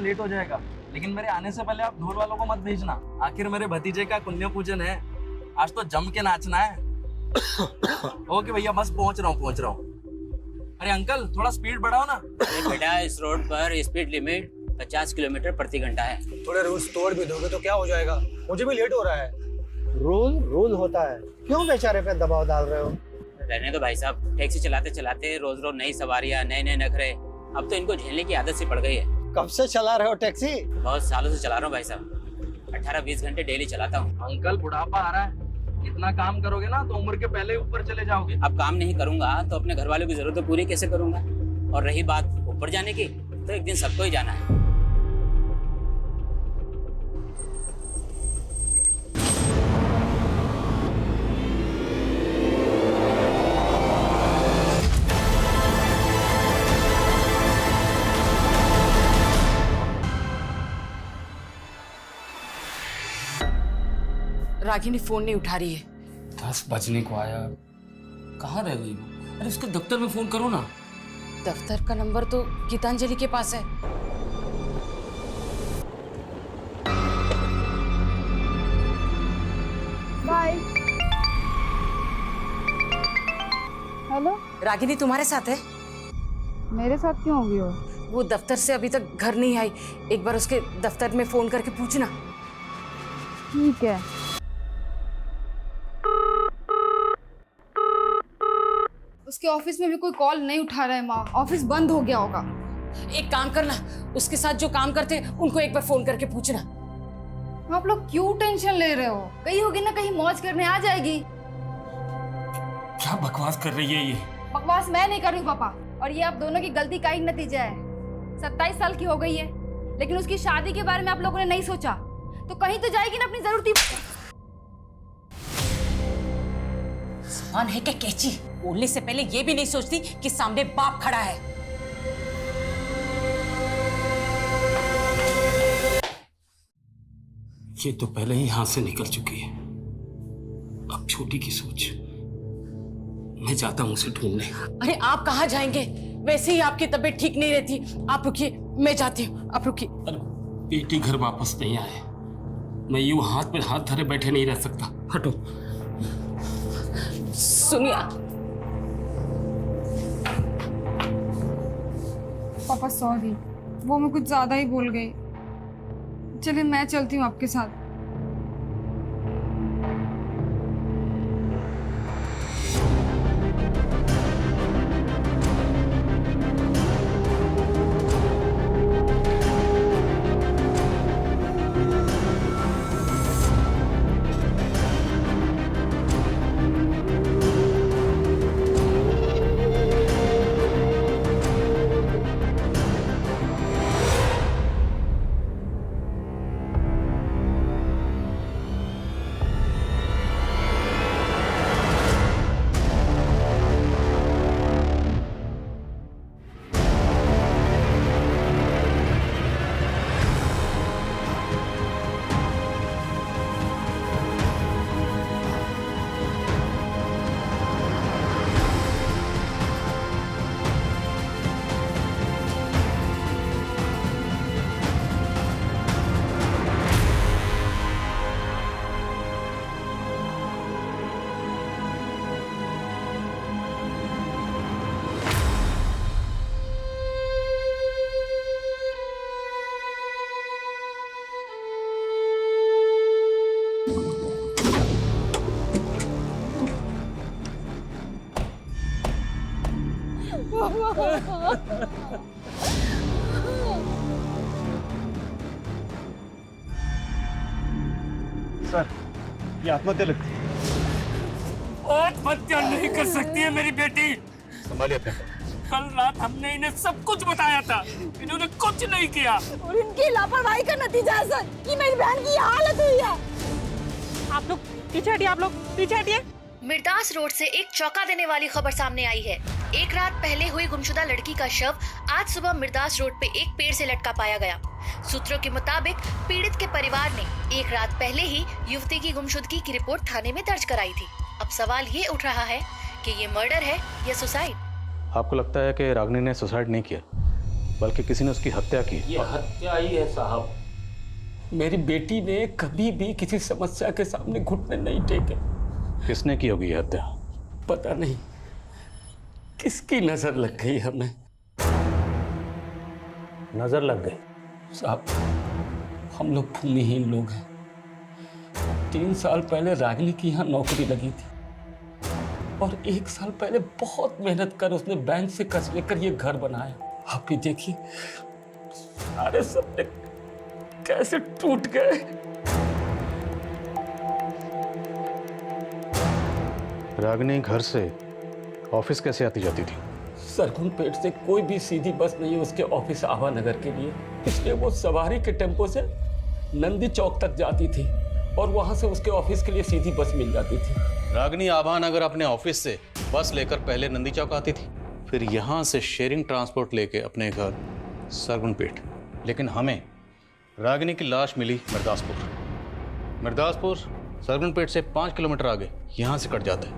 Late हो जाएगा, लेकिन मेरे आने से पहले आप ढोल वालों को मत भेजना। आखिर मेरे भतीजे का पुण्य पूजन है, आज तो जम के नाचना है। ओके भैया, बस पहुंच रहा हूँ। अरे अंकल, थोड़ा स्पीड बढ़ाओ ना। अरे बेटा, इस रोड पर स्पीड लिमिट 50 किलोमीटर प्रति घंटा है। थोड़े रूल्स तोड़ भी दोगे तो क्या हो जाएगा, मुझे भी लेट हो रहा है। रूल होता है, क्यों बेचारे पे दबाव डाल रहे हो? रहने दो भाई साहब, टैक्सी चलाते चलाते रोज रोज नई सवारियां, नए नए नखरे, अब तो इनको झेलने की आदत सी पड़ गई है। कब से चला रहे हो टैक्सी? बहुत सालों से चला रहा हूँ भाई साहब, 18-20 घंटे डेली चलाता हूँ। अंकल, बुढ़ापा आ रहा है, इतना काम करोगे ना तो उम्र के पहले ही ऊपर चले जाओगे। अब काम नहीं करूंगा तो अपने घर वालों की जरूरतें पूरी कैसे करूंगा? और रही बात ऊपर जाने की, तो एक दिन सबको ही जाना है। रागिनी फोन नहीं उठा रही है। 10 बजने को आया, कहाँ रह गई वो? अरे उसके दफ्तर में फोन करो ना। दफ्तर का नंबर तो गीतांजलि के पास है। बाय। हेलो, रागिनी तुम्हारे साथ है? मेरे साथ क्यों होगी वो? वो दफ्तर से अभी तक घर नहीं आई, एक बार उसके दफ्तर में फोन करके पूछना। ठीक है। उसके ऑफिस में भी कोई कॉल नहीं उठा रहा है माँ, ऑफिस बंद हो गया होगा। एक काम करना, उसके साथ जो काम करते हैं उनको एक बार फोन करके पूछना। आप लोग क्यों टेंशन ले रहे हो? कहीं होगी ना, कहीं मौज करने आ जाएगी। क्या बकवास कर रही है ये? बकवास मैं नहीं कर रही हूँ पापा, और ये आप दोनों की गलती का ही नतीजा है। 27 साल की हो गई है, लेकिन उसकी शादी के बारे में आप लोगों ने नहीं सोचा, तो कहीं तो जाएगी ना अपनी जरूरती। जबान है क्या कैची? बोलने से पहले ये भी नहीं सोचती कि सामने बाप खड़ा है। ये तो पहले ही हाथ से निकल चुकी है, अब छोटी की सोच। मैं जाता हूँ उसे ढूंढने। अरे आप कहाँ जाएंगे? वैसे ही आपकी तबीयत ठीक नहीं रहती। आप रुकिए, मैं जाती हूँ, आप रुकिए। अरे बेटी घर वापस नहीं आए, मैं यूं हाथ में हाथ धरे बैठे नहीं रह सकता। हटो। सुनिए पापा सॉरी, वो मैं कुछ ज्यादा ही बोल गई। चलिए मैं चलती हूँ आपके साथ। सर, ये आत्महत्या लगती है। आत्महत्या नहीं कर सकती है मेरी बेटी। संभालिए अपने। कल रात हमने इन्हें सब कुछ बताया था, इन्होंने कुछ नहीं किया। और इनकी लापरवाही का नतीजा है सर कि मेरी बहन की हालत हुई है। आप लोग पीछे हटिए, आप लोग पीछे हटिए। मिर्दास रोड से एक चौंका देने वाली खबर सामने आई है। एक रात पहले हुई गुमशुदा लड़की का शव आज सुबह मिर्दास रोड पे एक पेड़ से लटका पाया गया। सूत्रों के मुताबिक पीड़ित के परिवार ने एक रात पहले ही युवती की गुमशुदगी की रिपोर्ट थाने में दर्ज कराई थी। अब सवाल ये उठ रहा है कि ये मर्डर है या सुसाइड। आपको लगता है कि रागिनी ने सुसाइड नहीं किया? बल्कि किसी ने उसकी हत्या की। ये हत्या ही है साहब। मेरी बेटी ने कभी भी किसी समस्या के सामने घुटने नहीं टेके। किसने की होगी ये हत्या? पता नहीं किसकी नजर लग गई हमें। नजर लग गई? साहब हम लोग भूमिहीन लोग हैं। 3 साल पहले रागिनी की यहाँ नौकरी लगी थी और 1 साल पहले बहुत मेहनत कर उसने बैंक से कर्ज लेकर ये घर बनाया। आप भी देखिए सारे सपने कैसे टूट गए। रागिनी घर से ऑफिस कैसे आती जाती थी? सरगुन पेट से कोई भी सीधी बस नहीं है उसके ऑफिस आवा नगर के लिए, इसलिए वो सवारी के टेम्पो से नंदी चौक तक जाती थी और वहां से उसके ऑफिस के लिए सीधी बस मिल जाती थी। रागिनी आभान अगर अपने ऑफिस से बस लेकर पहले नंदी चौक आती थी, फिर यहाँ से शेयरिंग ट्रांसपोर्ट लेके अपने घर सरगुनपेट। लेकिन हमें रागिनी की लाश मिली मिर्दासपुर सरगुनपेट से 5 किलोमीटर आगे यहाँ से कट जाता है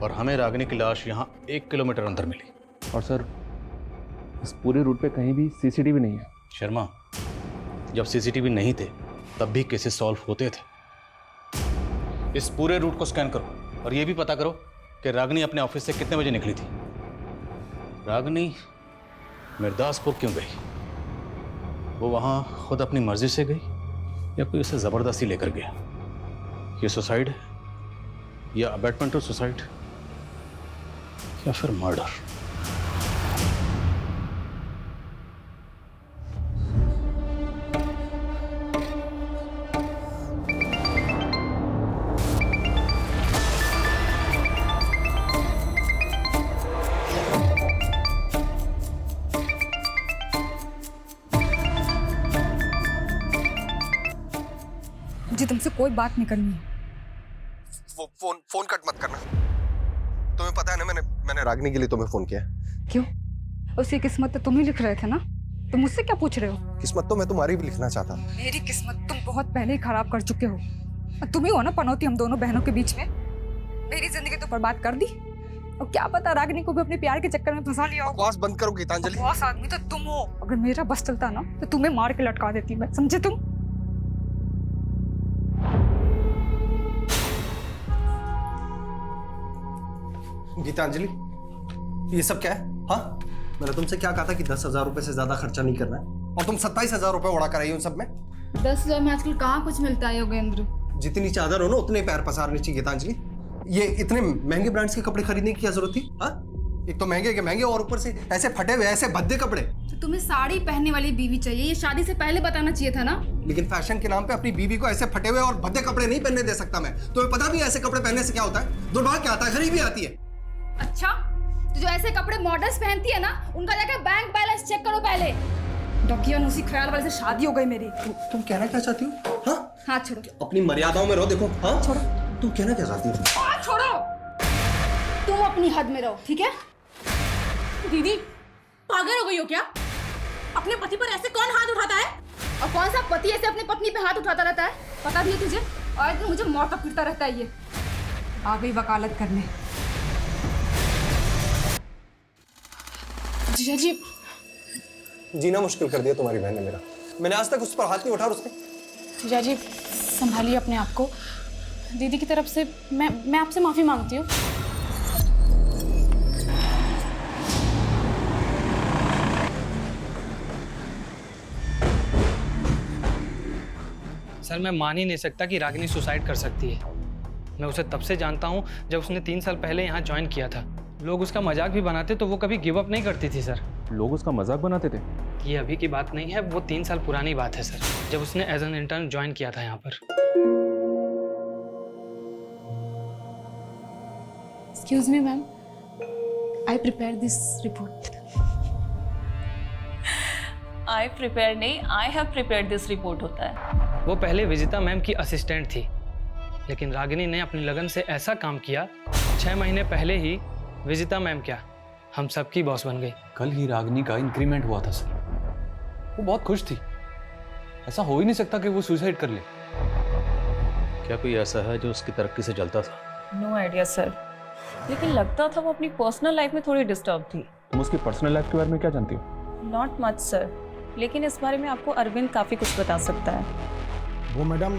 और हमें रागिनी की लाश यहाँ 1 किलोमीटर अंदर मिली। और सर इस पूरे रूट पे कहीं भी सीसीटीवी नहीं है। शर्मा, जब सीसीटीवी नहीं थे तब भी केसेस सॉल्व होते थे। इस पूरे रूट को स्कैन करो और ये भी पता करो कि रागिनी अपने ऑफिस से कितने बजे निकली थी। रागिनी मिर्दासपुर क्यों गई? वो वहाँ खुद अपनी मर्जी से गई या कोई उसे ज़बरदस्ती लेकर गया? ये सुसाइड है या अबैटमेंट टू सुसाइड या फिर मर्डर? मुझे तुमसे कोई बात नहीं करनी है। वो फोन कट मत करना। तुम्हें पता है ना मैंने रागिनी के लिए तुम्हें फोन किया। क्यों? उसकी किस्मत तो तुम ही लिख रहे थे ना, तो मुझसे क्या पूछ रहे हो? किस्मत तो मैं तुम्हारी भी लिखना चाहता। मेरी किस्मत तुम बहुत पहले ही खराब कर चुके हो। और तुम ही हो ना पनौती हम दोनों बहनों के बीच में। मेरी जिंदगी तो बर्बाद कर दी और क्या पता रागिनी को भी अपने प्यार के चक्कर में फंसा लिया हो। बकवास बंद करो गीतांजलि। बकवास आदमी तो तुम हो। अगर मेरा बस चलता ना तो तुम्हें मार के लटका देती मैं, समझे तुम? गीतांजलि, ये सब क्या है? हाँ, मैंने तुमसे क्या कहा था कि 10,000 रुपए से ज्यादा खर्चा नहीं करना है और तुम 27,000 रुपए उड़ा कर आई हो उन सब में। 10,000 में आजकल कहाँ कुछ मिलता है योगेंद्र? जितनी चादर हो ना उतने पैर पसारने चाहिए गीतांजलि। ये इतने महंगे ब्रांड्स के कपड़े खरीदने की क्या जरूरत थी? हाँ, एक तो महंगे के महंगे और ऊपर से ऐसे फटे हुए ऐसे भद्दे कपड़े। तो तुम्हें साड़ी पहनने वाली बीवी चाहिए, ये शादी से पहले बताना चाहिए था ना। लेकिन फैशन के नाम पे अपनी बीवी को ऐसे फटे हुए और भद्दे कपड़े नहीं पहनने दे सकता मैं। तुम्हें पता भी है ऐसे कपड़े पहनने से क्या होता है? दुर्भाग्य क्या आता है, गरीबी आती है। अच्छा, तो जो ऐसे कपड़े मॉडल्स पहनती है ना, उनका जाकर बैंक बैलेंस चेक करो पहले। डॉक्यूमेंट उसी ख्याल वाले से शादी हो गई मेरी। तुम कहना क्या चाहती हो? हाँ, हाथ छोड़ो। अपनी मर्यादाओं में रहो। देखो, हाँ छोड़ो। तुम कहना क्या चाहती हो? हाथ छोड़ो। तुम अपनी हद में रहो, ठीक है? दीदी पागल हो गई हो क्या? अपने पति पर ऐसे कौन हाथ उठाता है? और कौन सा पति ऐसे अपनी पत्नी पे हाथ उठाता रहता है? पता भी है तुझे? और तो मुझे मौत तक फिरता रहता है ये। आ गई वकालत करने। जीजा जी, जीना मुश्किल कर दिया तुम्हारी बहन ने मेरा। मैंने आज तक उस पर हाथ नहीं उठा उसने। जीजा जी संभालिए अपने आप को। दीदी की तरफ से मैं आपसे माफी मांगती हूँ। सर मैं मान ही नहीं सकता कि रागिनी सुसाइड कर सकती है। मैं उसे तब से जानता हूँ जब उसने 3 साल पहले यहाँ ज्वाइन किया था। लोग उसका मजाक भी बनाते तो वो कभी गिव अप नहीं करती थी सर। लोग उसका मजाक बनाते थे? ये अभी की बात नहीं है, वो 3 साल पुरानी बात है सर, जब उसने एज एन इंटर्न ज्वाइन किया था यहाँ पर। Excuse me ma'am, I prepare this report. I prepare नहीं, I have prepared this report होता है। वो पहले विजिता मैम की असिस्टेंट थी, लेकिन रागिनी ने अपनी लगन से ऐसा काम किया 6 महीने पहले ही विजिता मैम क्या हम सबकी बॉस बन गई। कल ही रागिनी का इंक्रीमेंट हुआ था सर। वो बहुत खुश थी। ऐसा हो ही नहीं सकता कि वो सुसाइड कर ले। क्या कोई ऐसा है जो उसकी तरक्की से जलता था? नो आइडिया सर, लेकिन लगता था वो अपनी पर्सनल लाइफ में थोड़ी डिस्टर्ब थी। तुम उसकी पर्सनल लाइफ के बारे में क्या जानती हो? नॉट मच सर, लेकिन इस बारे में आपको अरविंद काफ़ी कुछ बता सकता है। वो मैडम,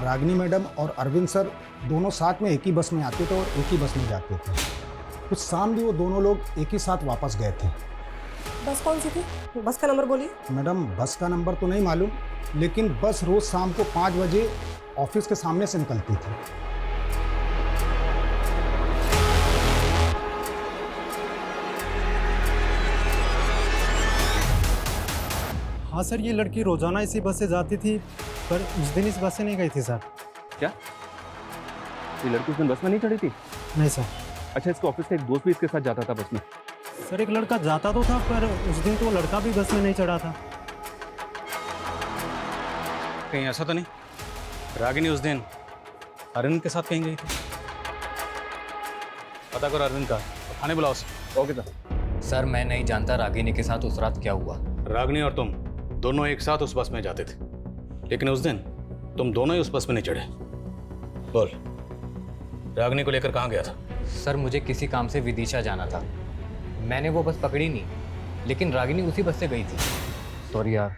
रागिनी मैडम और अरविंद सर दोनों साथ में एक ही बस में आते थे और एक ही बस में जाते थे। कुछ शाम भी वो दोनों लोग एक ही साथ वापस गए थे। बस कौन सी थी? बस का नंबर बोलिए। मैडम बस का नंबर तो नहीं मालूम, लेकिन बस रोज शाम को 5 बजे ऑफिस के सामने से निकलती थी। हाँ सर, ये लड़की रोजाना इसी बस से जाती थी, पर उस दिन इस बस से नहीं गई थी सर। क्या ये लड़की उस दिन बस में नहीं चढ़ी थी? नहीं सर। अच्छा, इसके ऑफिस का एक दोस्त भी इसके साथ जाता था बस में। सर एक लड़का जाता तो था, पर उस दिन तो लड़का भी बस में नहीं चढ़ा था। कहीं ऐसा तो नहीं रागिनी उस दिन अरविंद के साथ कहीं गई थी? पता करो अरविंद का, थाने बुलाओ उसे। ओके सर, मैं नहीं जानता रागिनी के साथ उस रात क्या हुआ। रागिनी और तुम दोनों एक साथ उस बस में जाते थे, लेकिन उस दिन तुम दोनों ही उस बस में नहीं चढ़े। बोल, रागिनी को लेकर कहाँ गया था? सर, मुझे किसी काम से विदिशा जाना था। मैंने वो बस पकड़ी नहीं, लेकिन रागिनी उसी बस से गई थी। सॉरी यार,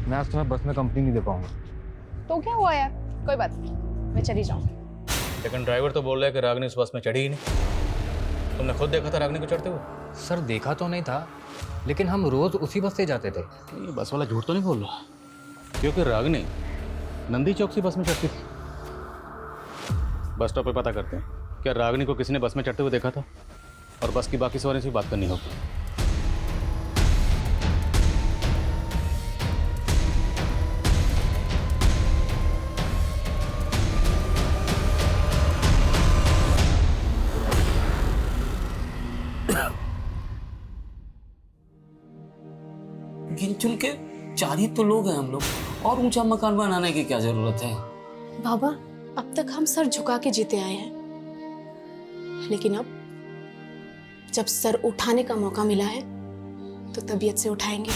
मैं आज तुम्हें बस में कंपनी नहीं दे पाऊंगा। तो क्या हुआ यार, कोई बात नहीं, मैं चली जाऊँ। लेकिन ड्राइवर तो बोल रहा है कि रागिनी उस बस में चढ़ी ही नहीं। तुमने खुद देखा था रागिनी को चढ़ते हुए? सर देखा तो नहीं था, लेकिन हम रोज उसी बस से जाते थे। ये बस वाला झूठ तो नहीं बोल रहा, क्योंकि रागिनी नंदी चौक से बस में चढ़ती थी। बस स्टॉप पे पता करते हैं, क्या रागिनी को किसी ने बस में चढ़ते हुए देखा था? और बस की बाकी सवारी से बात करनी होगी। गिन चुन के 4 ही तो लोग हैं हम लोग, और ऊंचा मकान बनाने की क्या जरूरत है? बाबा, अब तक हम सर झुका के जीते आए हैं, लेकिन अब जब सर उठाने का मौका मिला है तो तबीयत से उठाएंगे।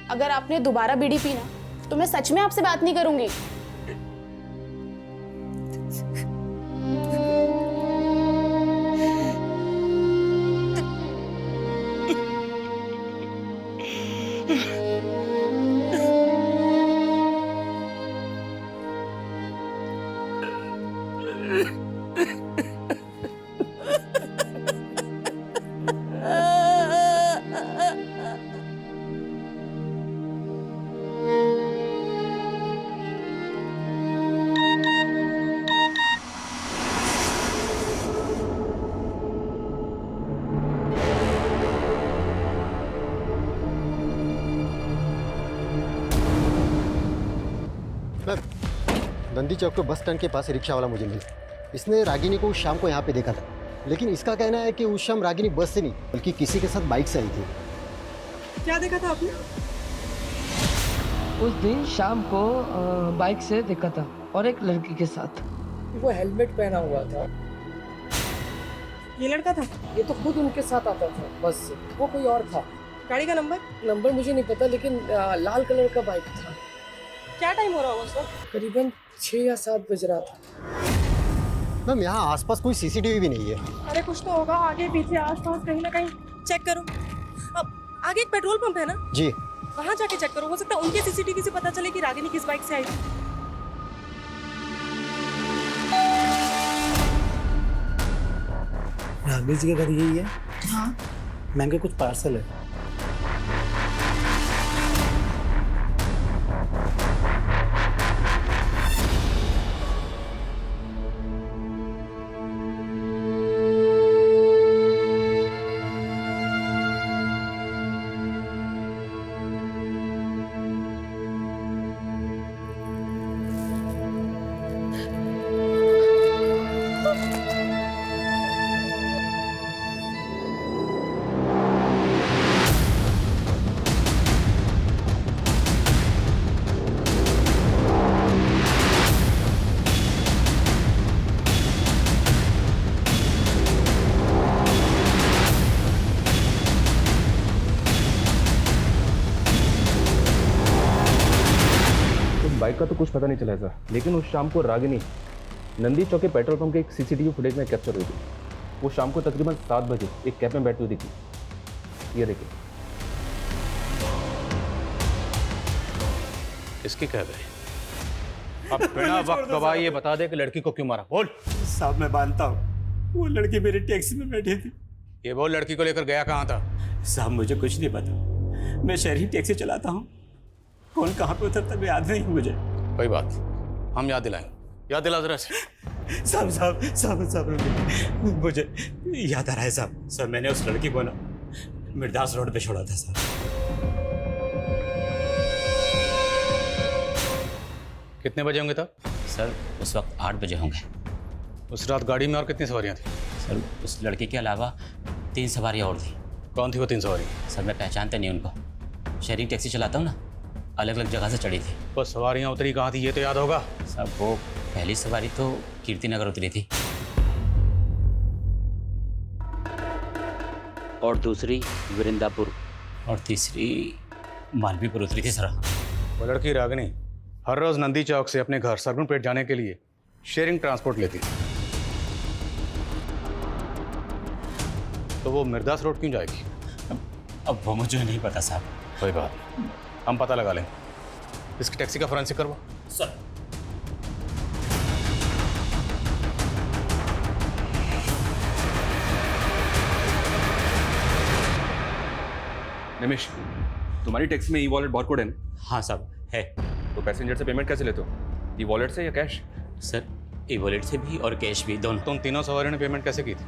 अगर आपने दोबारा बीड़ी पीना तो मैं सच में आपसे बात नहीं करूंगी। नंदी चौक के बस स्टैंड के पास रिक्शा वाला मुझे मिला। इसने रागिनी को उस शाम को यहाँ पे देखा था, लेकिन इसका कहना है कि उस शाम रागिनी बस से नहीं बल्कि किसी के साथ बाइक से आई थी। क्या देखा था आपने? उस दिन शाम को बाइक से देखा था और एक लड़की के साथ। वो हेलमेट पहना हुआ था। ये लड़का था? ये तो खुद उनके साथ आता था बस से, वो कोई और था। गाड़ी का नंबर? नंबर मुझे नहीं पता, लेकिन लाल कलर का बाइक था। क्या टाइम हो रहा होगा सर? करीबन 6 या 7 बज रहा था। मैम यहाँ आसपास कोई सीसीटीवी भी नहीं है। अरे कुछ तो होगा, आगे पीछे आसपास कहीं ना कहीं चेक करो। अब आगे एक पेट्रोल पंप है ना जी, वहाँ जाके चेक करो, हो सकता है उनके सीसीटीवी से पता चले कि रागिनी किस बाइक से आई थी। रागिनी जी का घर यही है? हाँ। महंगे कुछ पार्सल है। का तो कुछ पता नहीं चला है सर, लेकिन उस शाम को रागिनी नंदी चौक के पेट्रोल पंप के एक सीसीटीवी फुटेज में कैप्चर हुई थी। वो शाम को तकरीबन 7 बजे एक कैब में बैठी हुई दिखी। ये देखिए। इसकी कैब है। अब बिना वक्त गवाए ये बता दे कि लड़की को क्यों मारा। बोल। साहब मैं मानता हूँ वो लड़की मेरी टैक्सी में बैठी थी। ये बोल, लड़की को लेकर गया कहाँ था? साहब मुझे कुछ नहीं पता, मैं शहरी टैक्सी चलाता हूँ, कौन कहाँ पे उतरता है याद नहीं मुझे। कोई बात, हम याद दिलाएंगे। याद दिला जरा से। साहब साहब साहब साहब मुझे याद आ रहा है साहब। सर मैंने उस लड़की को ना मिर्दास रोड पे छोड़ा था साहब। कितने बजे होंगे तब? सर उस वक्त 8 बजे होंगे। उस रात गाड़ी में और कितनी सवारियां थी? सर उस लड़के के अलावा 3 सवारियां और थी। कौन थी वो 3 सवारी? सर मैं पहचानता नहीं उनको, शहरी टैक्सी चलाता हूँ ना, अलग अलग जगह से चढ़ी थी। वो सवारियां उतरी कहाँ थी ये तो याद होगा? साहब वो पहली सवारी तो कीर्ति नगर उतरी थी और दूसरी वृंदापुर और तीसरी मालवीपुर उतरी थी सर। वो लड़की रागिनी हर रोज नंदी चौक से अपने घर सरगुनपेट जाने के लिए शेयरिंग ट्रांसपोर्ट लेती, तो वो मिर्दास रोड क्यों जाएगी? अब वो मुझे नहीं पता साहब। कोई बात, हम पता लगा लेंगे। इसकी टैक्सी का फोरेंसिक करवा। सर निमिष, तुम्हारी टैक्सी में ई वॉलेट बारकोड है ना? हाँ साहब है। तो पैसेंजर से पेमेंट कैसे लेते हो? ई वॉलेट से या कैश? सर ई वॉलेट से भी और कैश भी, दोनों। तुम तीनों सवारियों ने पेमेंट कैसे की थी?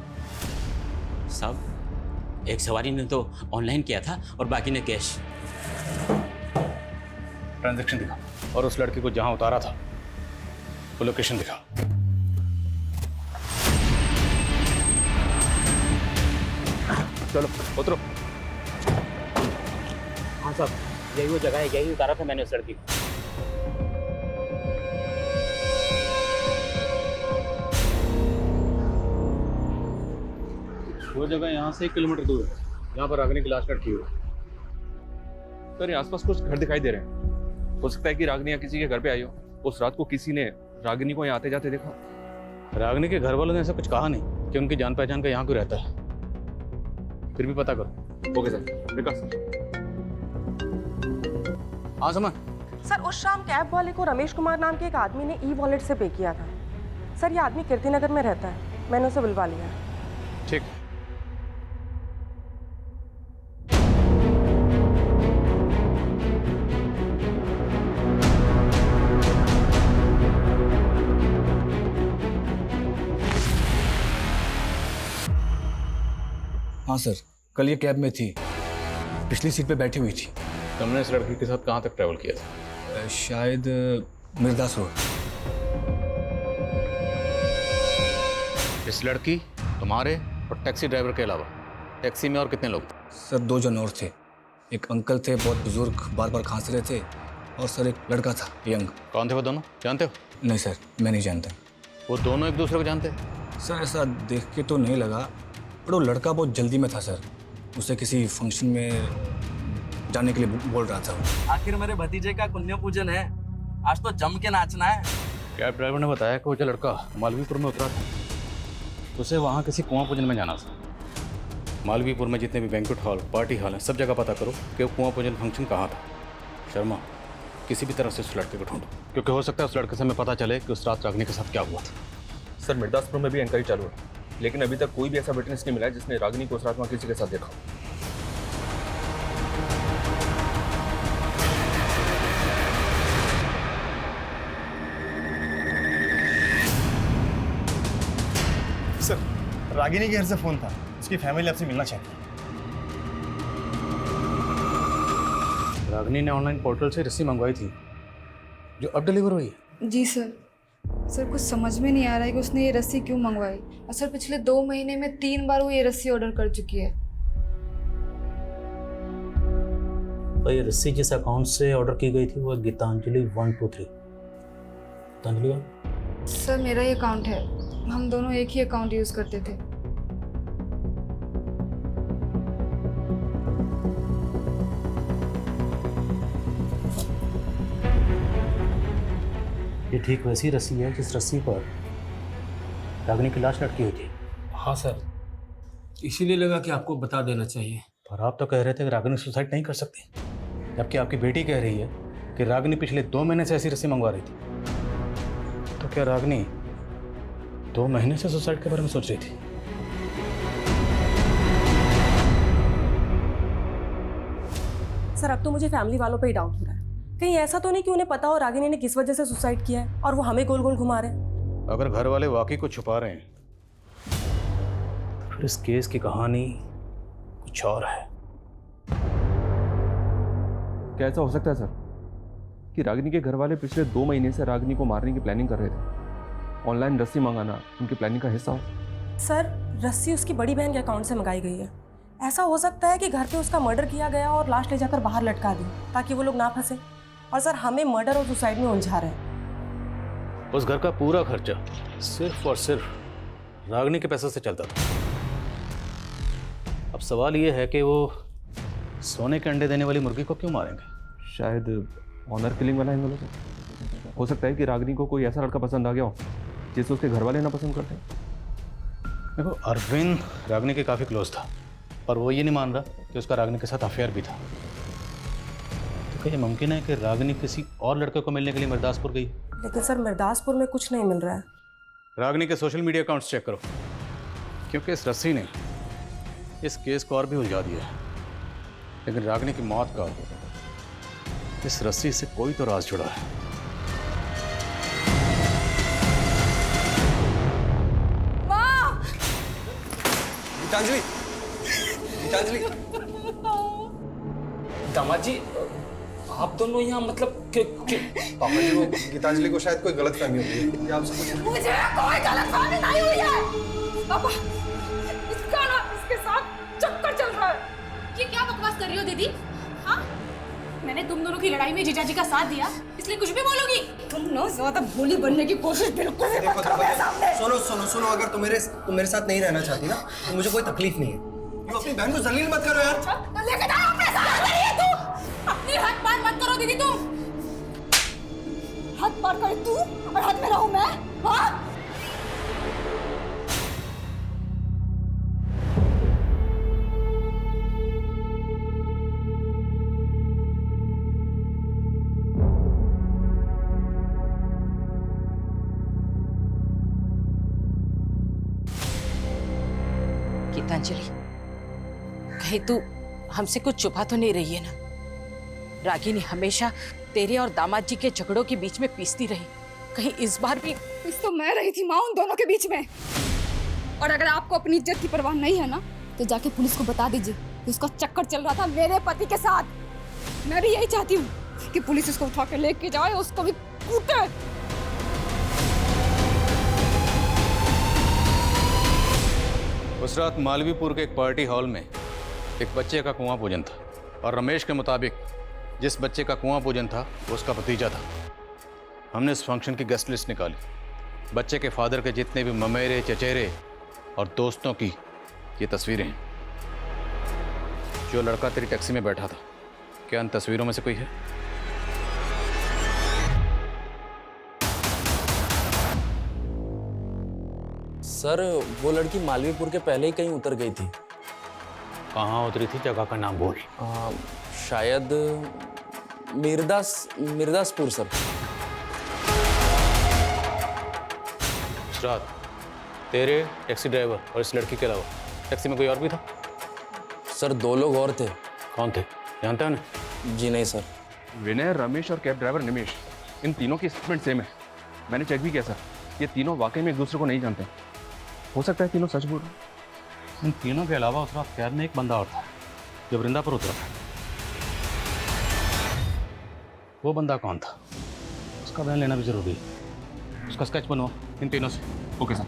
साहब एक सवारी ने तो ऑनलाइन किया था और बाकी ने कैश। ट्रांजैक्शन दिखा, और उस लड़की को जहां उतारा था वो लोकेशन दिखा। चलो उतरो। हाँ साहब यही वो जगह है, यही उतारा था मैंने उस लड़की को। वो जगह यहाँ से 1 किलोमीटर दूर है, यहाँ पर रागिनी की लाश लटकी हुई है। सर ये आसपास कुछ घर दिखाई दे रहे हैं, हो सकता है कि रागिनी या किसी के घर पे आई हो। उस रात को किसी ने रागिनी को यहाँ आते जाते देखा। रागिनी के घर वालों ने ऐसा कुछ कहा नहीं कि उनकी जान पहचान का यहाँ कोई रहता है, फिर भी पता करो। Okay sir. विकास। हाँ समझ। सर उस शाम कैब वाले को रमेश कुमार नाम के एक आदमी ने ई वॉलेट से पे किया था। सर ये आदमी कीर्ति नगर में रहता है, मैंने उसे बुलवा लिया। ठीक। हाँ सर, कल ये कैब में थी, पिछली सीट पे बैठी हुई थी। तुमने इस लड़की के साथ कहाँ तक ट्रैवल किया था? शायद मिर्दास रोड। इस लड़की, तुम्हारे और टैक्सी ड्राइवर के अलावा टैक्सी में और कितने लोग थे? सर 2 जन और थे। एक अंकल थे, बहुत बुजुर्ग, बार बार खांस रहे थे, और सर एक लड़का था यंग। कौन थे वो दोनों, जानते हो? नहीं सर, मैं नहीं जानता। वो दोनों एक दूसरे को जानते? सर ऐसा देख के तो नहीं लगा, पर वो लड़का बहुत जल्दी में था सर, उसे किसी फंक्शन में जाने के लिए बोल रहा था। आखिर मेरे भतीजे का पुण्य पूजन है, आज तो जम के नाचना है। कैब ड्राइवर ने बताया कि वो जो लड़का मालवीपुर में उतरा था, उसे वहाँ किसी कुआं पूजन में जाना था। मालवीपुर में जितने भी बैंक्वेट हॉल, पार्टी हॉल हैं, सब जगह पता करो कि वो कुआं पूजन फंक्शन कहाँ था। शर्मा, किसी भी तरह से उस लड़के को ढूंढो, क्योंकि हो सकता है उस लड़के से हमें पता चले कि उस रात रागिनी के साथ क्या हुआ था। सर मिर्दासपुर में भी इंक्वायरी चालू है, लेकिन अभी तक कोई भी ऐसा विटनेस नहीं मिला है जिसने रागिनी को उस रात वहाँ किसी के साथ देखा। सर रागिनी के घर से फोन था, उसकी फैमिली आपसे मिलना चाहती है। रागिनी ने ऑनलाइन पोर्टल से रस्सी मंगवाई थी जो अब डिलीवर हुई है। जी सर। सर कुछ समझ में नहीं आ रहा है कि उसने ये रस्सी क्यों मंगवाई। सर पिछले 2 महीने में 3 बार वो ये रस्सी ऑर्डर कर चुकी है। तो ये रस्सी जिस अकाउंट से ऑर्डर की गई थी वो गीतांजलि 123। गीतांजलि सर मेरा ही अकाउंट है, हम दोनों एक ही अकाउंट यूज करते थे। ये ठीक वैसी रस्सी है जिस रस्सी पर रागिनी की लाश लटकी हुई थी। हाँ सर, इसीलिए लगा कि आपको बता देना चाहिए। पर आप तो कह रहे थे कि रागिनी सुसाइड नहीं कर सकती, जबकि आपकी बेटी कह रही है कि रागिनी पिछले 2 महीने से ऐसी रस्सी मंगवा रही थी। तो क्या रागिनी 2 महीने से सुसाइड के बारे में सोच रही थी? सर अब तो मुझे फैमिली वालों पे ही डाउट हो रहा है। कहीं ऐसा तो नहीं कि उन्हें पता हो रागिनी ने किस वजह से सुसाइड किया है और वो हमें गोल गोल घुमा रहे हैं। अगर घर वाले वाकई कुछ छुपा रहे हैं तो फिर इस केस की कहानी कुछ और है। क्या ऐसा हो सकता है सर कि रागिनी के घर वाले पिछले 2 महीने से रागिनी को मारने की प्लानिंग कर रहे थे? ऑनलाइन रस्सी मंगाना उनकी प्लानिंग का हिस्सा हो? सर रस्सी उसकी बड़ी बहन के अकाउंट से मंगाई गई है। ऐसा हो सकता है कि घर पे उसका मर्डर किया गया और लाश ले जाकर बाहर लटका दी ताकि वो लोग ना फंसे। और सर हमें मर्डर और सुसाइड में उलझा रहे हैं। उस घर का पूरा खर्चा सिर्फ और सिर्फ रागिनी के पैसों से चलता था। अब सवाल ये है कि वो सोने के अंडे देने वाली मुर्गी को क्यों मारेंगे? शायद ऑनर किलिंग वाला एंगल हो सकता है कि रागिनी को कोई ऐसा लड़का पसंद आ गया हो जिसे उसके घर वाले ना पसंद करते। देखो अरविंद रागिनी के काफ़ी क्लोज था, पर वो ये नहीं मान रहा कि उसका रागिनी के साथ अफेयर भी था। तो क्या ये मुमकिन है कि रागिनी किसी और लड़के को मिलने के लिए मिर्दासपुर गई? लेकिन सर मिर्दासपुर में कुछ नहीं मिल रहा है। रागिनी के सोशल मीडिया अकाउंट्स चेक करो, क्योंकि इस रस्सी ने इस केस को और भी उलझा दिया है। लेकिन रागिनी की मौत का इस रस्सी से कोई तो राज जुड़ा है। गीतांजलि, गीतांजलि, दामाद जी आप दोनों यहाँ मतलब पापा जी वो गीतांजलि को शायद कोई गलतफहमी हो गई। आपसे कुछ मुझे कोई गलतफहमी नहीं हुई है। पापा इसका ना इसके साथ चक्कर चल रहा है। ये क्या बकवास कर रही हो दीदी? हाँ, मैंने तुम दोनों की लड़ाई में जीजा जी का साथ दिया, इसलिए कुछ भी बोलोगी? तुम ना ज्यादा भोली बनने की कोशिश बिल्कुल भी मत करो मेरे सामने। सुनो सुनो सुनो, अगर तुम मेरे साथ नहीं रहना चाहती ना तो मुझे कोई तकलीफ नहीं है। तुम अपनी बहन को जलील मत करो यार। लेके जाओ अपने साथ। तू अपनी हद पार मत करो दीदी। तुम हद पार करे तू और हद में रहूं मैं? हाँ गीतांजलि, कहीं तू हमसे कुछ छुपा तो नहीं रही है ना? रागिनी हमेशा तेरे और दामाद जी के झगड़ों के बीच में पीसती रही, कहीं इस बार भी? इस तो मैं रही थी माँ उन दोनों के बीच में। और अगर आपको अपनी इज्जत की परवाह नहीं है ना तो जाके पुलिस को बता दीजिए कि उसका चक्कर चल रहा था मेरे पति के साथ। मैं भी यही चाहती हूँ कि पुलिस उसको उठा के लेके जाए, उसको भी कूटे। उस रात मालवीपुर के एक पार्टी हॉल में एक बच्चे का कुआं पूजन था, और रमेश के मुताबिक जिस बच्चे का कुआं पूजन था वो उसका भतीजा था। हमने इस फंक्शन की गेस्ट लिस्ट निकाली। बच्चे के फादर के जितने भी ममेरे, चचेरे और दोस्तों की ये तस्वीरें हैं। जो लड़का तेरी टैक्सी में बैठा था, क्या इन तस्वीरों में से कोई है? सर वो लड़की मालवीपुर के पहले ही कहीं उतर गई थी। कहाँ उतरी थी? जगह का नाम बोल। शायद मिर्दासपुर सर। उस रात तेरे, टैक्सी ड्राइवर और इस लड़की के अलावा टैक्सी में कोई और भी था? सर 2 लोग और थे। कौन थे? जानते हो ना? जी नहीं सर। विनय, रमेश और कैब ड्राइवर निमेश, इन तीनों की स्टेटमेंट सेम है। मैंने चेक भी किया सर, ये तीनों वाकई में एक दूसरे को नहीं जानते। हो सकता है तीनों सच बोल रहे हैं। इन तीनों के अलावा उस रात कैब में एक बंदा और था जो वृंदा पर उतरा था। वो बंदा कौन था? उसका बयान लेना भी जरूरी है। उसका स्केच बनवाओ इन तीनों से। Okay sir.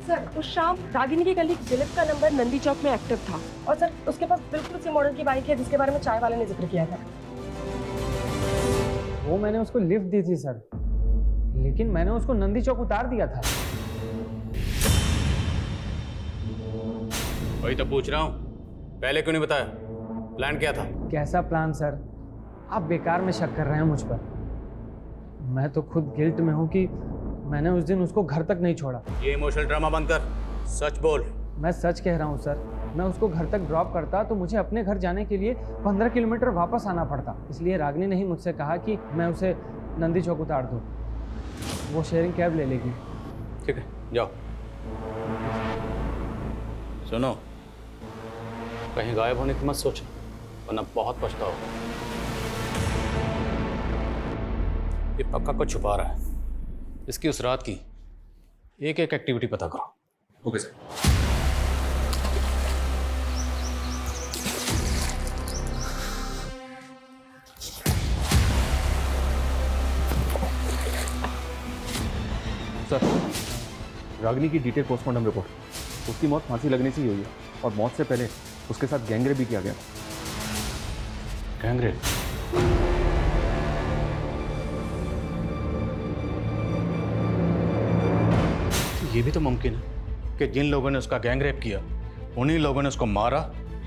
सर उस शाम रागिनी की कलीग दिलीप का नंबर नंदी चौक में एक्टिव था, और सर उसके पास बिल्कुल उसी मॉडल की बाइक है जिसके बारे में चाय वाले ने जिक्र किया था। वो मैंने उसको लिफ्ट दी थी सर, लेकिन मैंने उसको नंदी चौक उतार दिया था। वही तो पूछ रहा हूँ, पहले क्यों नहीं बताया? प्लान क्या था? कैसा प्लान सर? आप बेकार में शक कर रहे हैं मुझ पर। मैं तो खुद गिल्ट में हूँ कि मैंने उस दिन उसको घर तक नहीं छोड़ा। ये इमोशनल ड्रामा बंद कर, सच बोल। मैं सच कह रहा हूँ सर, मैं उसको घर तक ड्रॉप करता तो मुझे अपने घर जाने के लिए 15 किलोमीटर वापस आना पड़ता। इसलिए रागिनी ने ही मुझसे कहा कि मैं उसे नंदी चौक उतार दूँ, वो शेयरिंग कैब ले लेगी। ठीक है, जाओ। सुनो, कहीं गायब होने की मत सोचो, वरना बहुत पछताओगे। ये पक्का कुछ छुपा रहा है। इसकी उस रात की एक एक एक्टिविटी पता करो। Okay sir. सर, रागिनी की डिटेल पोस्टमार्टम रिपोर्ट। उसकी मौत फांसी लगने से ही हुई है और मौत से पहले उसके साथ गैंगरेप भी किया गया। गैंगरेप? ये भी तो मुमकिन है कि जिन लोगों ने उसका गैंगरेप किया उन्हीं लोगों ने उसको मारा,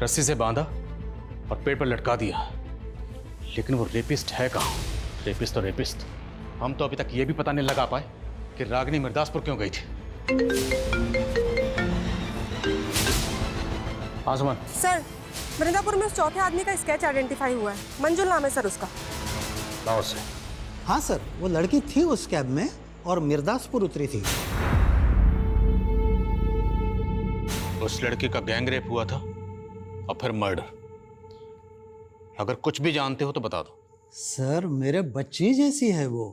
रस्सी से बांधा और पेड़ पर लटका दिया। लेकिन वो रेपिस्ट है कहाँ? रेपिस्ट तो रेपिस्ट। हम तो अभी तक ये भी पता नहीं लगा पाए कि रागिनी मिर्दासपुर क्यों गई थी। आसमान सर, वृंदापुर में उस चौथे आदमी का स्केच आइडेंटिफाई हुआ है। मंजुल नाम है सर उसका। लाओ से। हाँ सर, वो लड़की थी उस कैब में और मिर्दासपुर उतरी थी। उस लड़की का गैंगरेप हुआ था और फिर मर्डर। अगर कुछ भी जानते हो तो बता दो। सर, मेरे बच्ची जैसी है वो।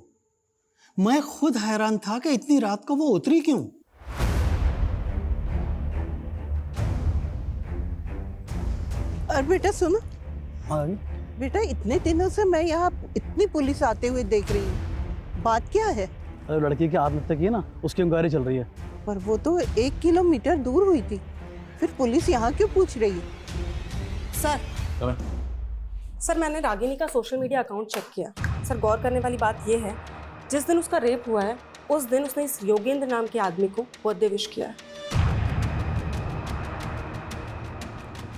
मैं खुद हैरान था कि इतनी रात को वो उतरी क्यों। और बेटा सुनो। हाँ बेटा, इतने दिनों से मैं यहाँ इतनी पुलिस आते हुए देख रही हूँ, बात क्या है? अरे लड़की की आत्महत्या की है ना, उसकी इंक्वायरी चल रही है। पर वो तो 1 किलोमीटर दूर हुई थी, फिर पुलिस यहाँ क्यों पूछ रही है? सर, मैंने रागिनी का सोशल मीडिया अकाउंट चेक किया। सर, गौर करने वाली बात यह है, जिस दिन उसका रेप हुआ है उस दिन उसने इस योगेंद्र नाम के आदमी को बर्थडे विश किया है।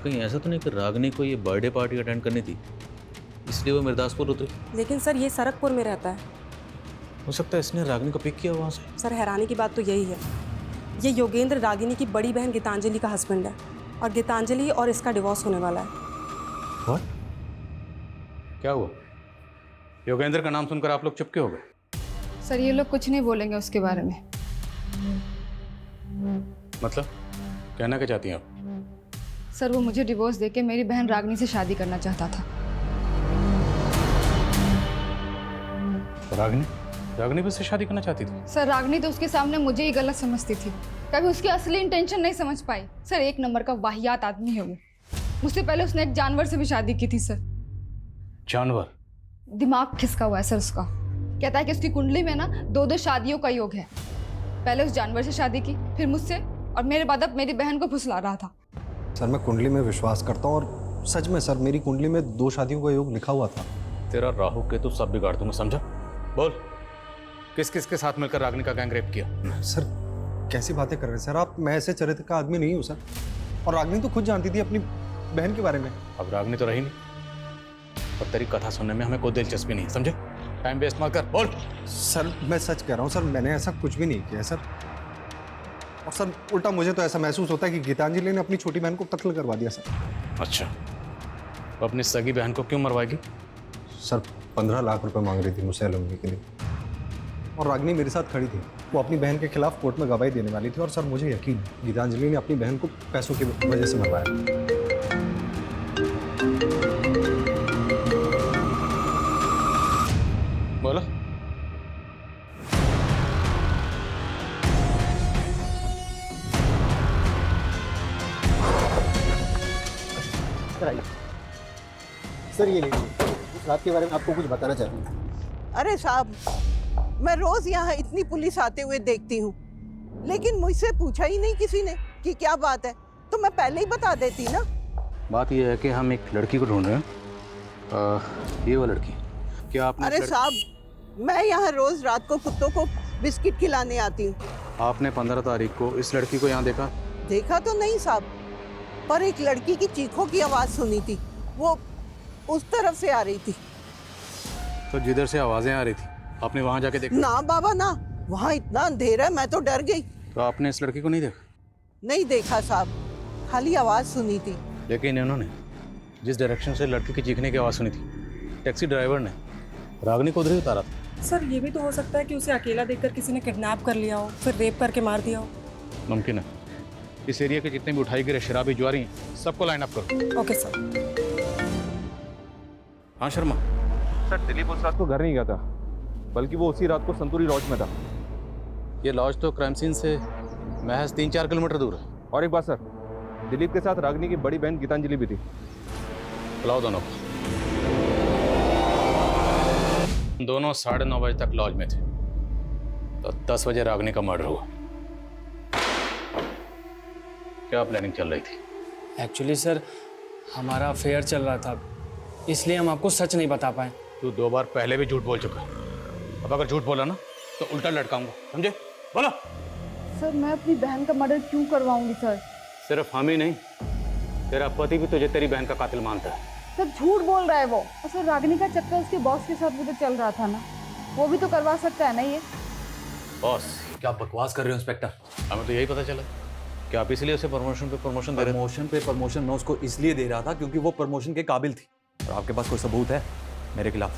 कहीं ऐसा तो नहीं कि रागिनी को ये बर्थडे पार्टी अटेंड करनी थी इसलिए वो मिर्दासपुर उतरी? लेकिन सर, ये सरकपुर में रहता है। हो सकता है इसने रागिनी को पिक किया वहाँ से। सर, हैरानी की बात तो यही है, ये योगेंद्र रागिनी की बड़ी बहन गीतांजलि का हस्बैंड है और गीतांजलि और इसका डिवोर्स होने वाला है। What? क्या हुआ? योगेंद्र का नाम सुनकर आप लोग चुप क्यों हो गए? सर, ये लोग कुछ नहीं बोलेंगे उसके बारे में। मतलब कहना क्या चाहती हैं आप? सर, वो मुझे डिवोर्स देके मेरी बहन रागिनी से शादी करना चाहता था। रागिनी भी उससे शादी करना चाहती थी? सर, रागिनी तो उसके सामने मुझे ही गलत समझती थी, कभी उसकी असली इंटेंशन नहीं समझ पाई। सर, 1 नंबर का वाहियात आदमी है वो। मुझसे पहले उसने एक जानवर से भी शादी की थी सर। जानवर? दिमाग खिसका हुआ है सर उसका। कहता है कि उसकी कुंडली में ना 2-2 शादियों का योग है। पहले उस जानवर से शादी की, फिर मुझसे, और मेरे बाद अब मेरी बहन को फुसला रहा था। सर, मैं कुंडली में विश्वास करता हूँ और सच में सर, मेरी कुंडली में 2 शादियों का योग लिखा हुआ था। तेरा राहु केतु सब बिगाड़ दूंगा, समझा? बोल, किस किस के साथ मिलकर रागिनी का गैंगरेप किया? सर, कैसी बातें कर रहे हैं सर आप? मैं ऐसे चरित्र का आदमी नहीं हूँ सर। और रागिनी तो खुद जानती थी अपनी बहन के बारे में। अब रागिनी तो रही नहीं और तेरी कथा सुनने में हमें कोई दिलचस्पी नहीं, समझे? टाइम वेस्ट मत कर, बोल। सर, मैं सच कह रहा हूँ सर, मैंने ऐसा कुछ भी नहीं किया सर। और सर, उल्टा मुझे तो ऐसा महसूस होता है कि गीतांजलि ने अपनी छोटी बहन को कत्ल करवा दिया सर। अच्छा, वो अपनी सगी बहन को क्यों मरवाएगी? सर, 15 लाख रुपए मांग रही थी मुझसे एलिमनी के लिए और रागिनी मेरे साथ खड़ी थी। वो अपनी बहन के खिलाफ कोर्ट में गवाही देने वाली थी और सर, मुझे यकीन है गीतांजलि ने अपनी बहन को पैसों की वजह से मरवाया। बोलो। सर, ये लीजिए, इस रात के बारे में आपको कुछ बताना चाहती हूँ। अरे साहब, मैं रोज यहाँ इतनी पुलिस आते हुए देखती हूँ, लेकिन मुझसे पूछा ही नहीं किसी ने कि क्या बात है, तो मैं पहले ही बता देती ना। बात यह है कि हम एक लड़की को ढूंढ रहे हैं। ये वो लड़की, क्या आपने? अरे साहब, मैं यहाँ रोज रात को कुत्तों को बिस्किट खिलाने आती हूँ। आपने 15 तारीख को इस लड़की को यहाँ देखा? देखा तो नहीं साहब, पर एक लड़की की चीखों की आवाज सुनी थी, वो उस तरफ से आ रही थी। तो जिधर से आवाजें आ रही थी आपने वहां जाके देखा? ना बाबा ना, वहाँ इतना अंधेरा है, मैं तो डर गई। तो आपने इस लड़की को नहीं देखा? नहीं देखा साहब, खाली आवाज सुनी थी। लेकिन इन्होंने जिस डायरेक्शन से लड़की की चीखने की आवाज़ सुनी थी, टैक्सी ड्राइवर ने रागनी को उधर ही उतारा था। सर ये भी तो हो सकता है कि उसे अकेला देखकर किसी ने किडनैप कर लिया हो, फिर रेप करके मार दिया हो। मुमकिन है। इस एरिया के जितने भी उठाई गिरे शराबी जुआरी हैं, सबको लाइन अप करो। Okay sir. हाँ शर्मा। सर दिलीप उस रात को घर नहीं गया था, बल्कि वो उसी रात को संतूरी लॉज में था। ये लॉज तो क्राइम सीन से महज 3-4 किलोमीटर दूर है। और एक बात सर, दिलीप के साथ रागनी की बड़ी बहन गीतांजलि भी थी। बुलाओ दोनों को। दोनों 9:30 बजे तक लॉज में थे, तो 10 बजे रागनी का मर्डर हुआ। क्या प्लानिंग चल रही थी? एक्चुअली सर हमारा अफेयर चल रहा था, इसलिए हम आपको सच नहीं बता पाए। तू 2 बार पहले भी झूठ बोल चुका है। अब अगर झूठ बोला ना तो उल्टा लटकाऊंगा, समझे? बोलो। सर मैं अपनी बहन का मर्डर क्यों करवाऊंगी सर? सिर्फ हम ही नहीं, तेरा पति भी तुझे तेरी बहन का कातिल मानता है। सर झूठ बोल रहा है वो। और सर रागिनी का चक्कर उसके बॉस के साथ भी तो चल रहा था ना, वो भी तो करवा सकता है ना ये। बॉस क्या बकवास कर रहे हो इंस्पेक्टर? हमें तो यही पता चला कि आप इसलिए उसे प्रमोशन पे प्रमोशन दे रहे थे। प्रमोशन पे प्रमोशन मैं उसको इसलिए दे रहा था क्योंकि वो प्रमोशन के काबिल थी। और आपके पास कोई सबूत है मेरे खिलाफ?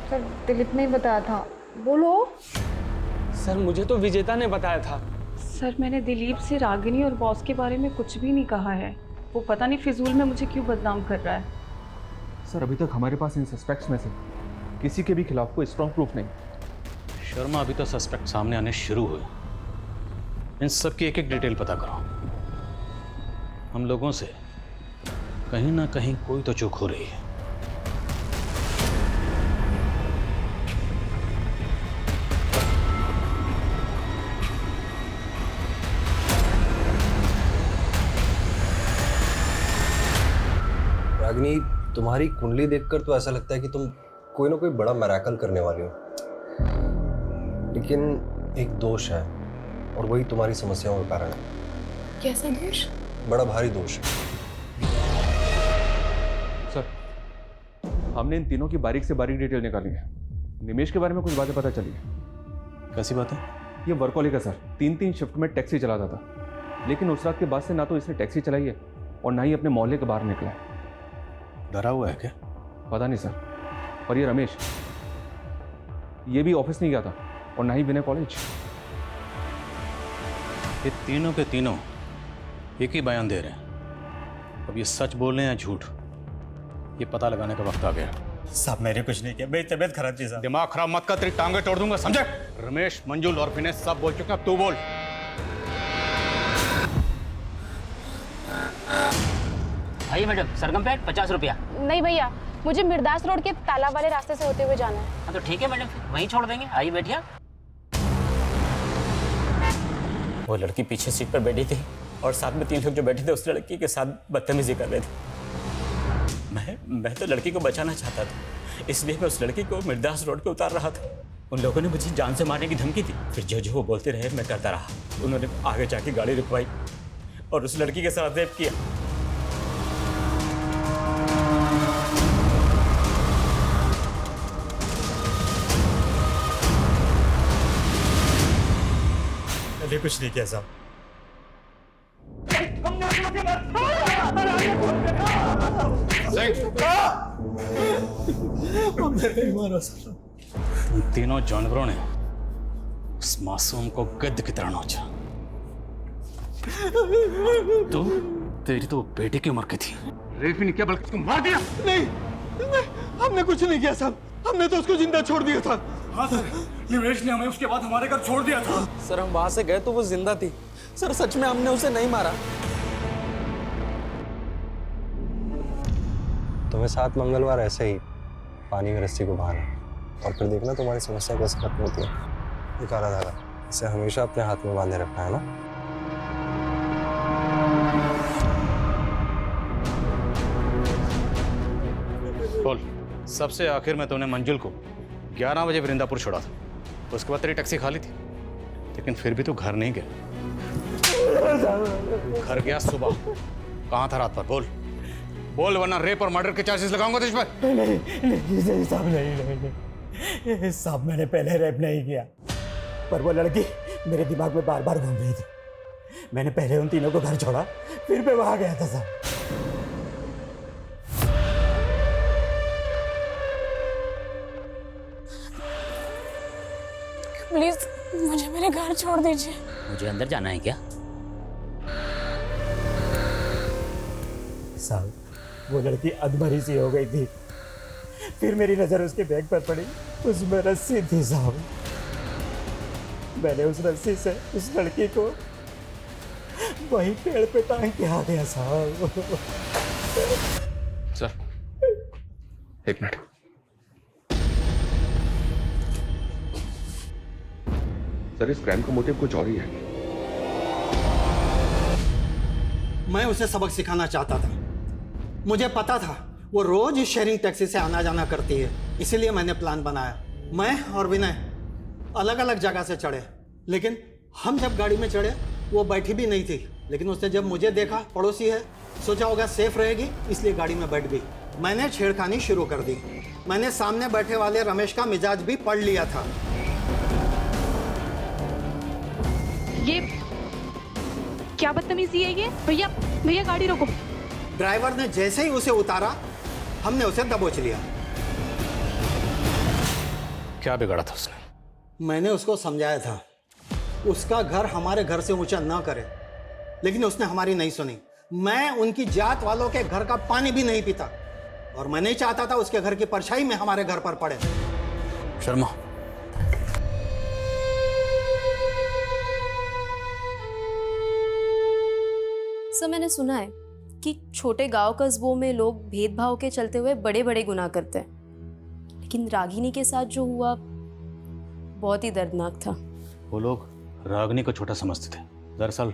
सर दिलीप ने बताया था। बोलो। सर मुझे तो विजेता ने बताया था। सर मैंने दिलीप से रागिनी और बॉस के बारे में कुछ भी नहीं कहा है। वो पता नहीं फिजूल में मुझे क्यों बदनाम कर रहा है। सर अभी तक हमारे पास इन सस्पेक्ट्स में से किसी के भी खिलाफ कोई स्ट्रॉन्ग प्रूफ नहीं। शर्मा अभी तो सस्पेक्ट सामने आने शुरू हुए, इन सब की एक एक डिटेल पता करो। हम लोगों से कहीं ना कहीं कोई तो चूक हो रही है। रागिनी, तुम्हारी कुंडली देखकर तो ऐसा लगता है कि तुम कोई ना कोई बड़ा मैराकल करने वाली हो, लेकिन एक दोष है और वही तुम्हारी समस्याओं का कारण है। कैसा दोष? बड़ा भारी दोष है। सर हमने इन तीनों की बारीक से बारीक डिटेल निकाली है। निमेश के बारे में कुछ बातें पता चली है। कैसी बात है? ये वर्कहॉलिक है सर, 3-3 शिफ्ट में टैक्सी चलाता था, लेकिन उस रात के बाद से ना तो इसने टैक्सी चलाई है और ना ही अपने मोहल्ले के बाहर निकला है। डरा हुआ है क्या? पता नहीं सर। और ये रमेश, ये भी ऑफिस नहीं गया था और ना ही विनय कॉलेज। ये तीनों के तीनों एक ही बयान दे रहे हैं। अब ये सच बोल रहे हैं या झूठ, ये पता लगाने का वक्त आ गया। साहब मैंने कुछ नहीं किया, मेरी तबीयत खराब थी साहब। दिमाग खराब मत कर, तेरी टांगे तोड़ दूंगा, समझे? रमेश, मंजुल और विनय सब बोल चुके हैं, तू बोल। आइए मैडम, सरगम पेट 50 रुपया। नहीं भैया, मुझे मिर्दास रोड के तालाब वाले रास्ते से होते हुए जाना है। हाँ तो ठीक है मैडम, वहीं छोड़ देंगे। आइए बैठिए। वो लड़की पीछे सीट पर बैठी थी और साथ में 3 लोग जो बैठे थे उस लड़की के साथ बदतमीजी कर रहे थे। मैं तो लड़की को बचाना चाहता था, इसलिए मैं उस लड़की को मिर्दास रोड पे उतार रहा था। उन लोगों ने मुझे जान से मारने की धमकी दी, फिर जो वो बोलते रहे मैं करता रहा। उन्होंने आगे जाके गाड़ी रुकवाई और उस लड़की के साथ रेप किया। मैंने कुछ नहीं किया साहब। तुम तीनों जानवरों ने उस मासूम को गिद्ध की तरह नोचा। तो तेरी तो बेटे की उम्र की थी। रेप ही नहीं किया बल्कि तुम मार दिया। नहीं, हमने कुछ नहीं किया साहब, हमने तो उसको जिंदा छोड़ दिया था। हाँ सर, निवेश ने हमें उसके बाद हमारे घर छोड़ दिया था। सर हम वहां से गए तो वो जिंदा थी। सर सच में हमने उसे नहीं मारा। तुम्हें 7 मंगलवार ऐसे ही पानी में रस्सी को बहाना और फिर देखना तुम्हारी समस्या कैसे खत्म होती है। ये काला धागा, इसे हमेशा अपने हाथ में बांधे रखना है ना। बोल, सबसे आखिर में तूने मंजुल को 11 बजे वृंदापुर छोड़ा था, उसके बाद तेरी टैक्सी खाली थी, लेकिन फिर भी तू घर नहीं गया। घर गया सुबह, कहाँ था रात भर? बोल। बोल वरना रेप और मर्डर के चार्जेस लगाऊंगा तुझ पर। नहीं साहब, नहीं साहब, मैंने पहले रेप नहीं किया, पर वो लड़की मेरे दिमाग में बार बार घूम रही थी। मैंने पहले उन तीनों को घर छोड़ा, फिर मैं वहां गया था साहब। प्लीज मुझे मेरे घर छोड़ दीजिए। मुझे अंदर जाना है क्या? साहब, वो लड़की अधमरी सी हो गई थी, फिर मेरी नजर उसके बैग पर पड़ी, उसमें रस्सी थी साहब। मैंने उस रस्सी से उस लड़की को वही पेड़ पे टांग के आ गया साहब। सर, एक मिनट। सर, इस क्राइम का मोटिव कुछ और ही है। मैं उसे सबक सिखाना चाहता था। मुझे पता था वो रोज इस शेयरिंग टैक्सी से आना जाना करती है, इसीलिए मैंने प्लान बनाया। मैं और विनय अलग अलग जगह से चढ़े, लेकिन हम जब गाड़ी में चढ़े वो बैठी भी नहीं थी। लेकिन उसने जब मुझे देखा, पड़ोसी है, सोचा होगा सेफ रहेगी, इसलिए गाड़ी में बैठ गई। मैंने छेड़खानी शुरू कर दी। मैंने सामने बैठे वाले रमेश का मिजाज भी पढ़ लिया था। ये क्या बदतमीजी है ये? भैया भैया गाड़ी रोको। ड्राइवर ने जैसे ही उसे उतारा, हमने उसे दबोच लिया। क्या बिगाड़ा था उसने? मैंने उसको समझाया था उसका घर हमारे घर से ऊंचा ना करे, लेकिन उसने हमारी नहीं सुनी। मैं उनकी जात वालों के घर का पानी भी नहीं पीता, और मैं नहीं चाहता था उसके घर की परछाई में हमारे घर पर पड़े। शर्मा, सर, मैंने सुना है कि छोटे गांव कस्बों में लोग भेदभाव के चलते हुए बड़े बड़े गुनाह करते हैं, लेकिन रागिनी के साथ जो हुआ बहुत ही दर्दनाक था। वो लोग रागिनी को छोटा समझते थे। दरअसल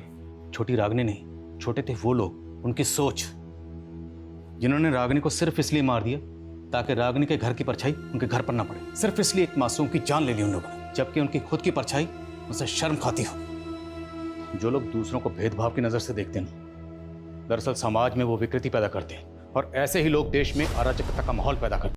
छोटी रागिनी नहीं, छोटे थे वो लोग, उनकी सोच, जिन्होंने रागिनी को सिर्फ इसलिए मार दिया ताकि रागिनी के घर की परछाई उनके घर पर ना पड़े। सिर्फ इसलिए एक मासूम की जान ले ली उन लोगों ने, जबकि उनकी खुद की परछाई उनसे शर्म खाती हो। जो लोग दूसरों को भेदभाव की नजर से देखते हैं, दरअसल समाज में वो विकृति पैदा करते हैं, और ऐसे ही लोग देश में अराजकता का माहौल पैदा करते हैं।